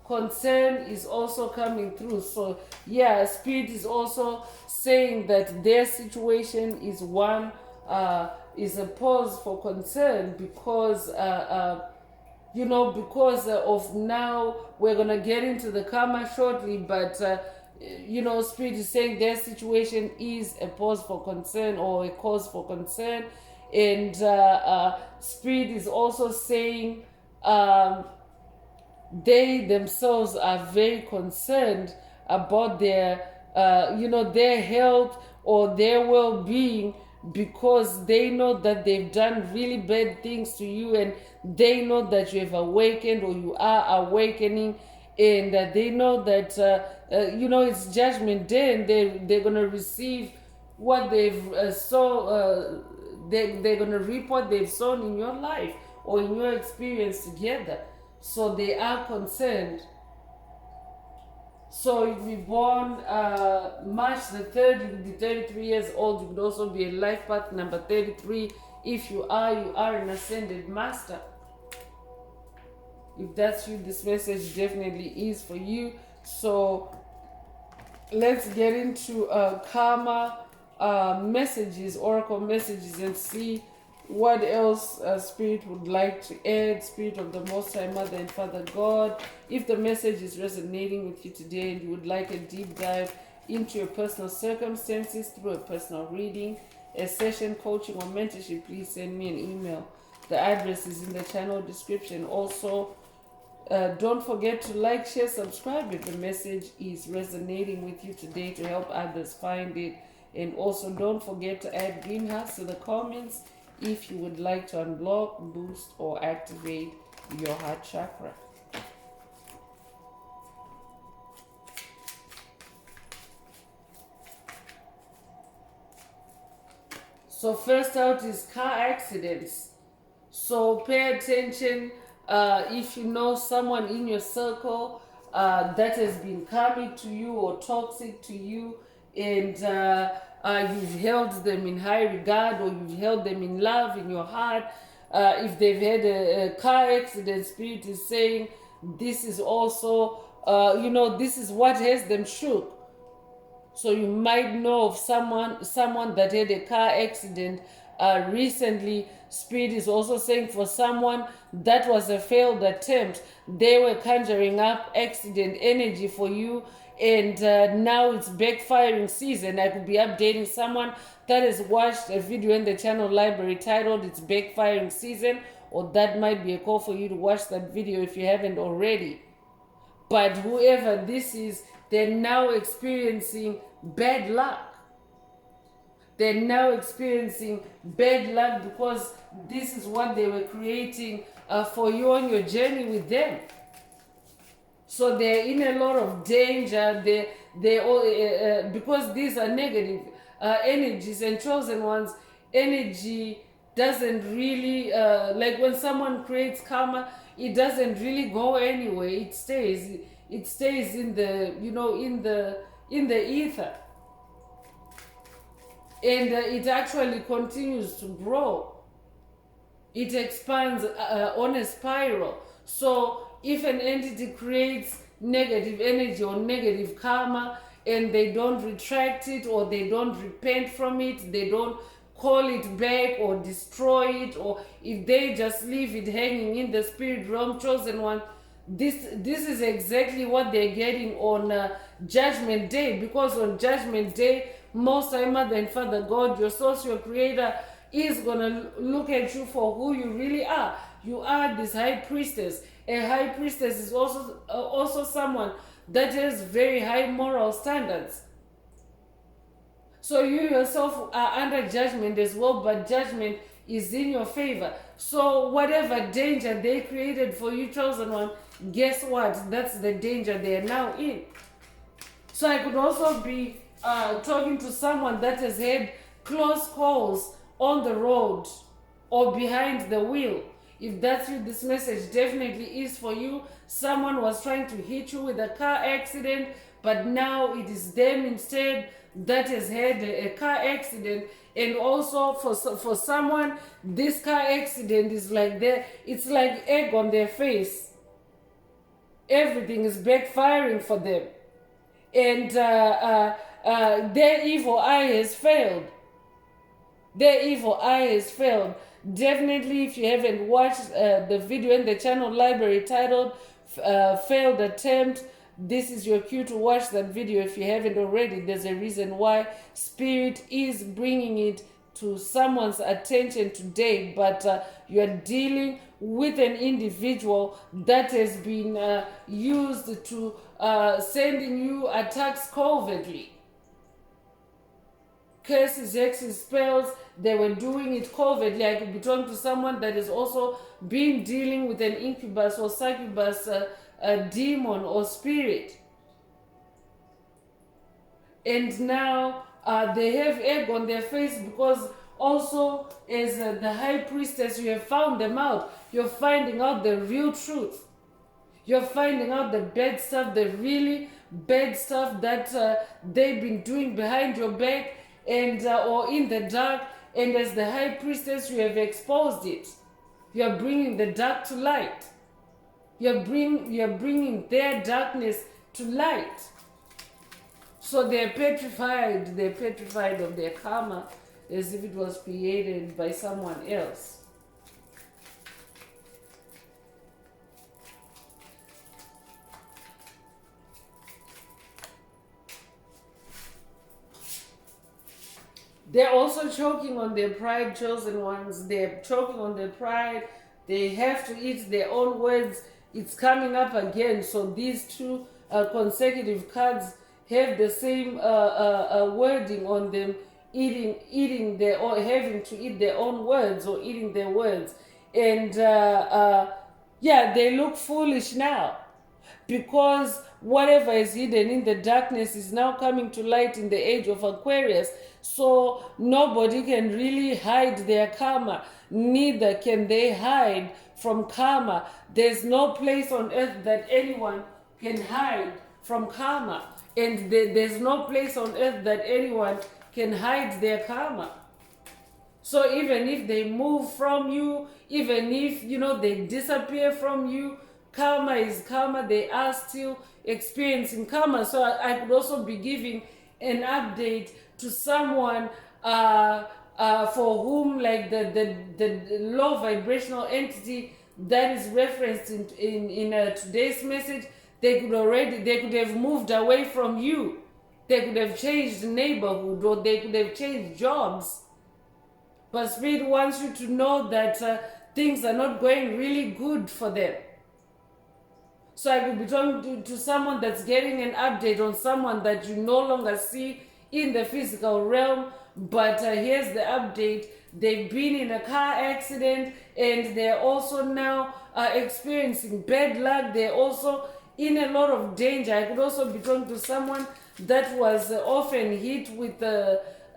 Concern is also coming through. So yeah, Spirit is also saying that their situation is one, is a pause for concern, because because of now, we're gonna get into the karma shortly, but Spirit is saying their situation is a pause for concern, or a cause for concern. And Spirit is also saying they themselves are very concerned about their their health or their well-being, because they know that they've done really bad things to you, and they know that you have awakened, or you are awakening, and they know that it's judgment day, and they're gonna receive what they've they're gonna reap what they've sown in your life or in your experience together. So they are concerned. So if you're born March the 3rd, you could be 33 years old. You could also be a life path number 33. If you are an ascended master. If that's you, this message definitely is for you. So let's get into karma messages, oracle messages, and see what else Spirit would like to add. Spirit of the Most High Mother and Father God, if the message is resonating with you today and you would like a deep dive into your personal circumstances through a personal reading, a session, coaching, or mentorship, please send me an email. The address is in the channel description. Also, don't forget to like, share, subscribe if the message is resonating with you today, to help others find it. And also don't forget to add green hearts to the comments if you would like to unblock, boost, or activate your heart chakra. So first out is car accidents. So pay attention if you know someone in your circle that has been karmic to you or toxic to you, and you've held them in high regard, or you've held them in love in your heart. If they've had a car accident, Spirit is saying this is also, this is what has them shook. So you might know of someone that had a car accident recently. Spirit is also saying for someone that was a failed attempt, they were conjuring up accident energy for you, and now it's backfiring season. I could be updating someone that has watched a video in the channel library titled "It's Backfiring Season," or that might be a call for you to watch that video if you haven't already. But whoever this is, they're now experiencing bad luck. They're now experiencing bad luck because this is what they were creating for you on your journey with them. So they're in a lot of danger. They all because these are negative energies, and chosen ones energy doesn't really like when someone creates karma, it doesn't really go anywhere. It stays in the in the ether, and it actually continues to grow. It expands on a spiral. So if an entity creates negative energy or negative karma, and they don't retract it, or they don't repent from it, they don't call it back or destroy it, or if they just leave it hanging in the spirit realm, chosen one, this is exactly what they're getting on Judgment Day. Because on Judgment Day, Most High Mother and Father God, your source, your creator, is gonna look at you for who you really are. You are this high priestess. A high priestess is also someone that has very high moral standards. So you yourself are under judgment as well, but judgment is in your favor. So whatever danger they created for you, chosen one, guess what? That's the danger they are now in. So I could also be talking to someone that has had close calls on the road or behind the wheel. If that's you, this message definitely is for you. Someone was trying to hit you with a car accident, but now it is them instead that has had a car accident. And also for someone, this car accident is like it's like egg on their face. Everything is backfiring for them, and their evil eye has failed. Their evil eye has failed. Definitely, if you haven't watched the video in the channel library titled Failed Attempt, this is your cue to watch that video if you haven't already. There's a reason why Spirit is bringing it to someone's attention today, but you are dealing with an individual that has been used to sending you attacks covertly. Curses, hexes, spells, they were doing it covertly. I could be talking to someone that has also been dealing with an incubus or succubus demon or spirit. And now they have egg on their face, because also as the high priestess, you have found them out. You're finding out the real truth. You're finding out the bad stuff, the really bad stuff that they've been doing behind your back and or in the dark. And as the high priestess, you have exposed it. You're bringing the dark to light. You're bringing their darkness to light. So they're petrified of their karma, as if it was created by someone else. They're also choking on their pride, chosen ones. They're choking on their pride. They have to eat their own words. It's coming up again. So these two consecutive cards have the same wording on them, eating their, or having to eat their own words, or eating their words. And yeah, they look foolish now, because whatever is hidden in the darkness is now coming to light in the age of Aquarius. So nobody can really hide their karma. Neither can they hide from karma. There's no place on earth that anyone can hide from karma. And there's no place on earth that anyone can hide their karma. So even if they move from you, even if, they disappear from you, karma is karma. They are still experiencing karma. So I could also be giving an update to someone for whom, like, the low vibrational entity that is referenced in today's message, they could have moved away from you. They could have changed neighborhood, or they could have changed jobs. But Spirit wants you to know that things are not going really good for them. So I could be talking to someone that's getting an update on someone that you no longer see in the physical realm, but here's the update. They've been in a car accident, and they're also now experiencing bad luck. They're also in a lot of danger. I could also be talking to someone that was often hit with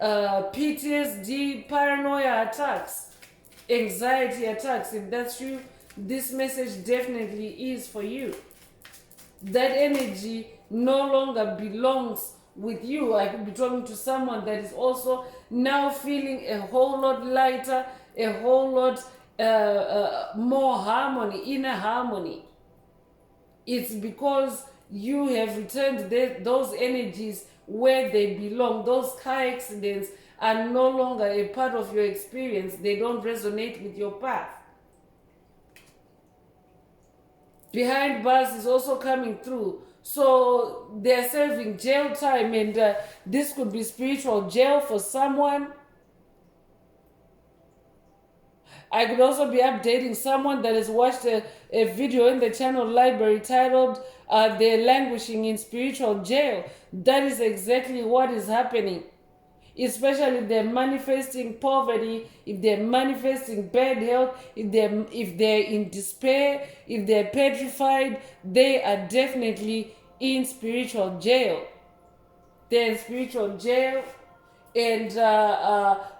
PTSD, paranoia attacks, anxiety attacks. If that's you, this message definitely is for you. That energy no longer belongs with you. I could be talking to someone that is also now feeling a whole lot lighter, a whole lot more harmony, inner harmony. It's because you have returned those energies where they belong. Those car accidents are no longer a part of your experience. They don't resonate with your path. Behind bars is also coming through. So they're serving jail time, and this could be spiritual jail for someone. I could also be updating someone that has watched a video in the channel library titled They're Languishing in Spiritual Jail. That is exactly what is happening. Especially if they're manifesting poverty, if they're manifesting bad health, if they're in despair, if they're petrified, they are definitely in spiritual jail. They're in spiritual jail. And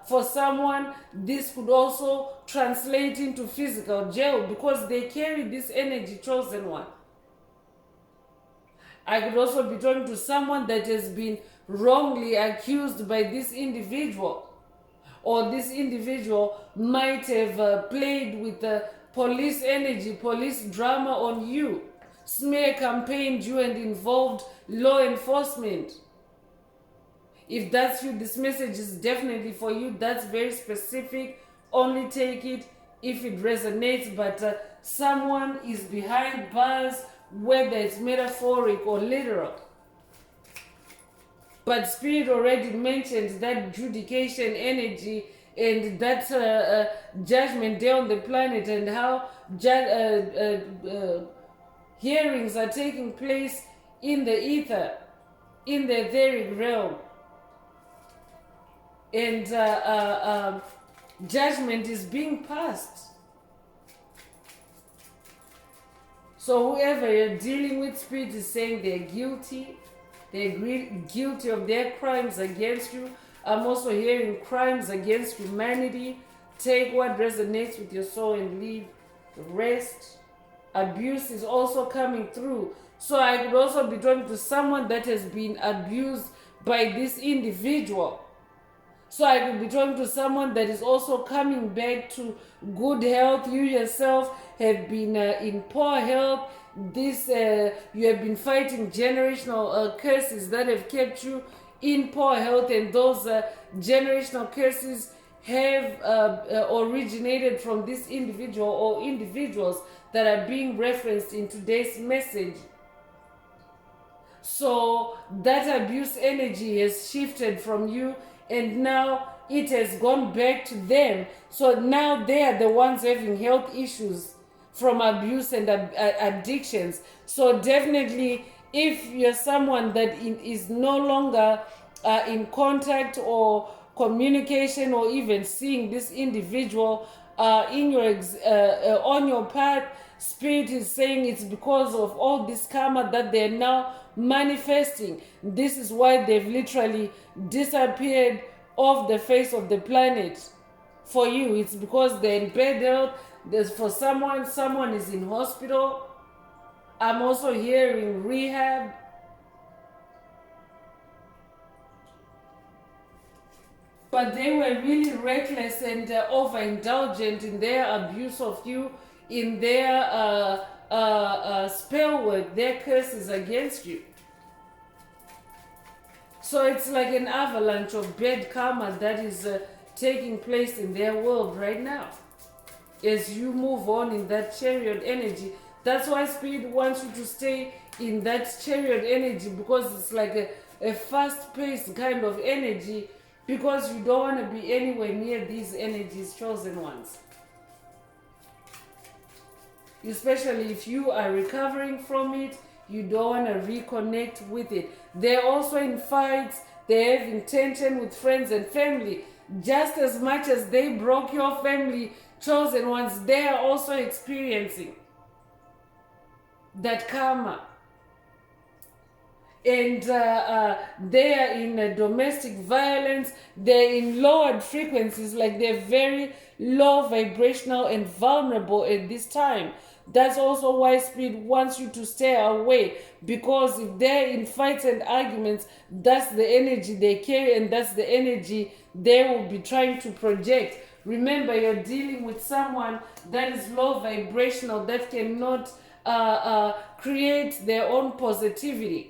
for someone, this could also translate into physical jail because they carry this energy, chosen one. I could also be talking to someone that has been wrongly accused by this individual, or this individual might have played with the police energy, police drama on you, smear campaigned you and involved law enforcement. If that's you, this message is definitely for you. That's very specific. Only take it if it resonates. But someone is behind bars, whether it's metaphoric or literal. But Spirit already mentioned that judication energy and that judgment day on the planet, and how hearings are taking place in the ether, in the etheric realm. And judgment is being passed. So whoever you're dealing with, Spirit is saying they're guilty. They're guilty of their crimes against you. I'm also hearing crimes against humanity. Take what resonates with your soul and leave the rest. Abuse is also coming through. So I could also be talking to someone that has been abused by this individual. So I could be talking to someone that is also coming back to good health. You yourself have been in poor health. You have been fighting generational curses that have kept you in poor health, and those generational curses have originated from this individual or individuals that are being referenced in today's message. So that abuse energy has shifted from you, and now it has gone back to them. So now they are the ones having health issues from abuse and addictions. So definitely, if you're someone that is no longer in contact or communication or even seeing this individual in your on your path, Spirit is saying it's because of all this karma that they're now manifesting. This is why they've literally disappeared off the face of the planet. For you, it's because they're in bad health. There's for someone is in hospital. I'm also hearing rehab. But they were really reckless and overindulgent in their abuse of you, in their spell work, their curses against you. So it's like an avalanche of bad karma that is taking place in their world right now. As you move on in that chariot energy, that's why Spirit wants you to stay in that chariot energy, because it's like a fast-paced kind of energy, because you don't want to be anywhere near these energies, chosen ones. Especially if you are recovering from it, you don't want to reconnect with it. They're also in fights, they have intention with friends and family. Just as much as they broke your family, chosen ones, they are also experiencing that karma. And they are in domestic violence, they're in lowered frequencies, like they're very low vibrational and vulnerable at this time. That's also why Spirit wants you to stay away, because if they're in fights and arguments, that's the energy they carry, and that's the energy they will be trying to project. Remember, you're dealing with someone that is low vibrational, that cannot create their own positivity.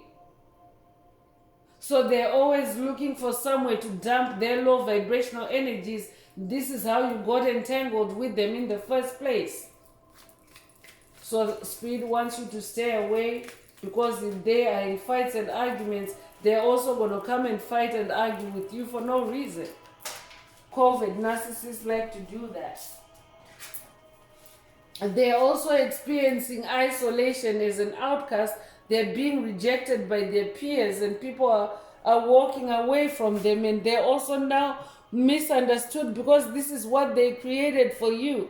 So they're always looking for somewhere to dump their low vibrational energies. This is how you got entangled with them in the first place. So Spirit wants you to stay away, because if they are in fights and arguments, they're also going to come and fight and argue with you for no reason. COVID narcissists like to do that. They're also experiencing isolation as an outcast. They're being rejected by their peers, and people are walking away from them, and they're also now misunderstood because this is what they created for you.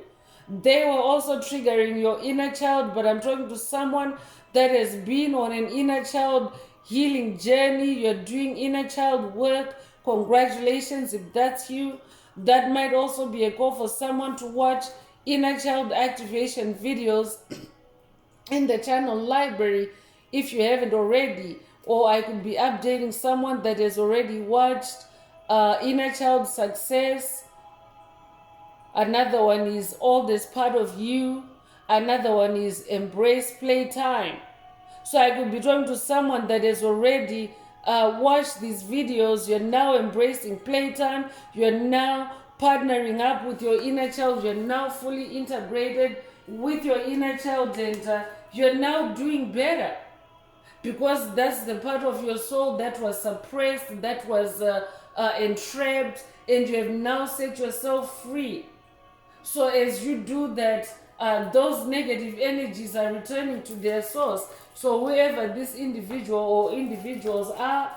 They were also triggering your inner child, but I'm talking to someone that has been on an inner child healing journey. You're doing inner child work. Congratulations if that's you. That might also be a call for someone to watch inner child activation videos in the channel library if you haven't already. Or I could be updating someone that has already watched inner child success. Another one is all this part of you. Another one is embrace playtime. So I could be talking to someone that has already watched these videos. You're now embracing playtime. You're now partnering up with your inner child. You're now fully integrated with your inner child, and you're now doing better, because that's the part of your soul that was suppressed, that was entrapped, and you have now set yourself free. So as you do that, those negative energies are returning to their source. So wherever this individual or individuals are,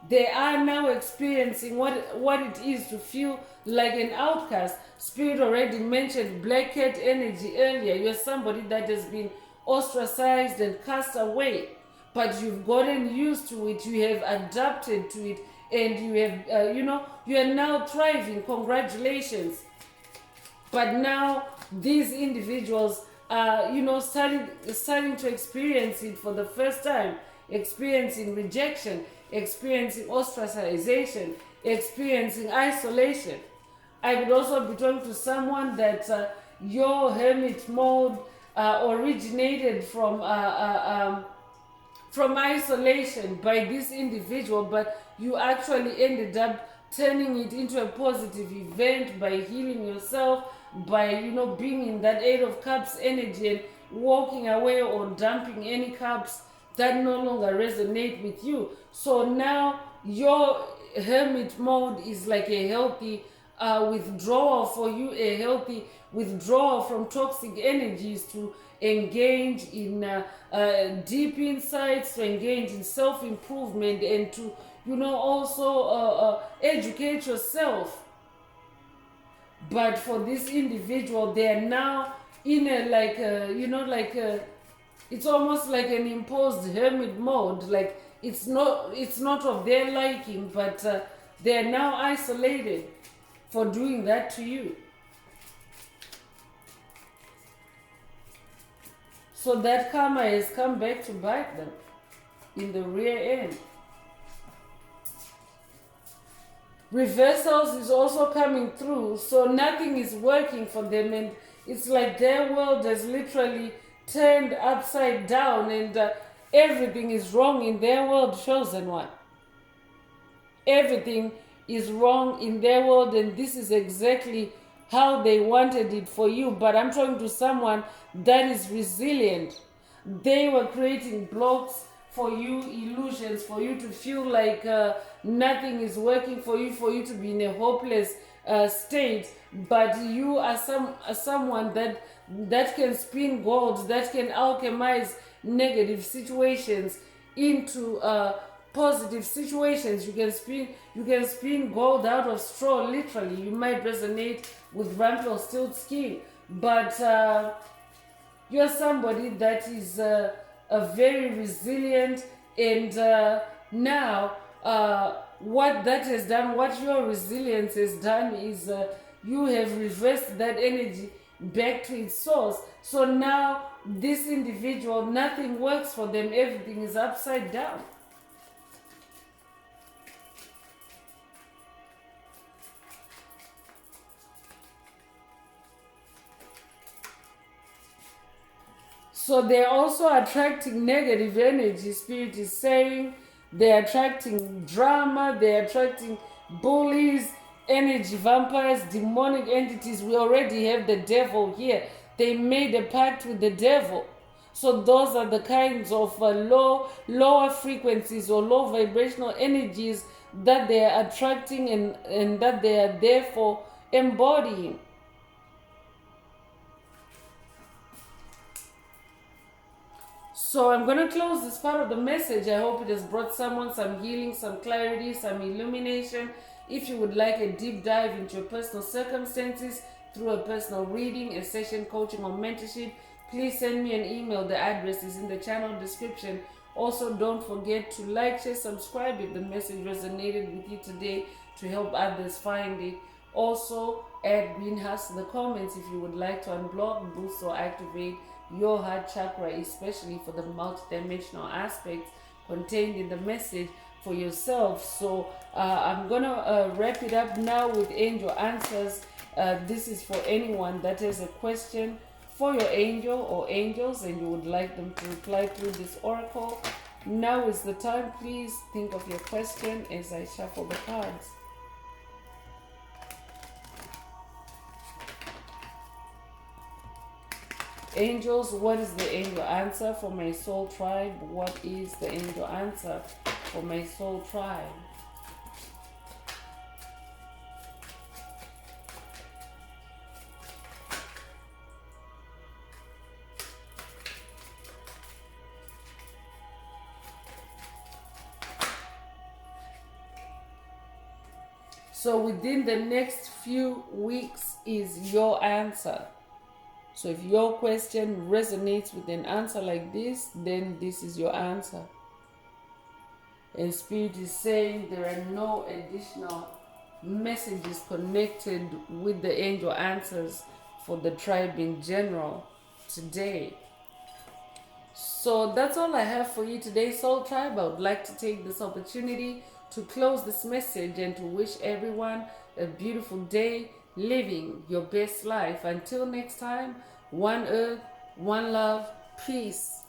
they are now experiencing what it is to feel like an outcast. Spirit already mentioned black cat energy earlier. You're somebody that has been ostracized and cast away, but you've gotten used to it. You have adapted to it, and you have, you are now thriving. Congratulations. But now these individuals are, starting to experience it for the first time, experiencing rejection, experiencing ostracization, experiencing isolation. I could also be talking to someone that your hermit mode originated from isolation by this individual, but you actually ended up turning it into a positive event by healing yourself, by being in that Eight of Cups energy and walking away or dumping any cups that no longer resonate with you. So now your hermit mode is like a healthy withdrawal for you, a healthy withdrawal from toxic energies to engage in deep insights, to engage in self-improvement, and to also educate yourself. But for this individual, they are now in a it's almost like an imposed hermit mode. Like it's not of their liking, but they are now isolated for doing that to you. So that karma has come back to bite them in the rear end. Reversals is also coming through, so nothing is working for them, and it's like their world has literally turned upside down, and everything is wrong in their world, chosen one. Everything is wrong in their world, and this is exactly how they wanted it for you. But I'm talking to someone that is resilient. They were creating blocks for you, illusions, for you to feel like nothing is working for you to be in a hopeless state. But you are someone that can spin gold, that can alchemize negative situations into positive situations. You can spin gold out of straw, literally. You might resonate with Rumpelstiltskin, but you're somebody that is a very resilient, and now what that has done, what your resilience has done is you have reversed that energy back to its source. So now this individual, nothing works for them, everything is upside down. So they're also attracting negative energy. Spirit is saying They're attracting drama. They're attracting bullies, energy vampires, demonic entities. We already have the devil here. They made a pact with the devil. So those are the kinds of lower frequencies or low vibrational energies that they are attracting and that they are therefore embodying. So I'm going to close this part of the message. I hope it has brought someone some healing, some clarity, some illumination. If you would like a deep dive into your personal circumstances through a personal reading, a session, coaching, or mentorship, please send me an email. The address is in the channel description. Also, don't forget to like, share, subscribe if the message resonated with you today to help others find it. Also, add green hearts to the comments if you would like to unblock, boost, or activate your heart chakra, especially for the multidimensional aspects contained in the message for yourself. So I'm gonna wrap it up now with angel answers. This is for anyone that has a question for your angel or angels and you would like them to reply through this oracle. Now is the time. Please think of your question as I shuffle the cards. Angels, what is the angel answer for my soul tribe? What is the angel answer for my soul tribe? So within the next few weeks is your answer. So if your question resonates with an answer like this, then this is your answer. And Spirit is saying there are no additional messages connected with the angel answers for the tribe in general today. So that's all I have for you today, Soul Tribe. I would like to take this opportunity to close this message and to wish everyone a beautiful day, living your best life. Until next time, one earth, one love, peace.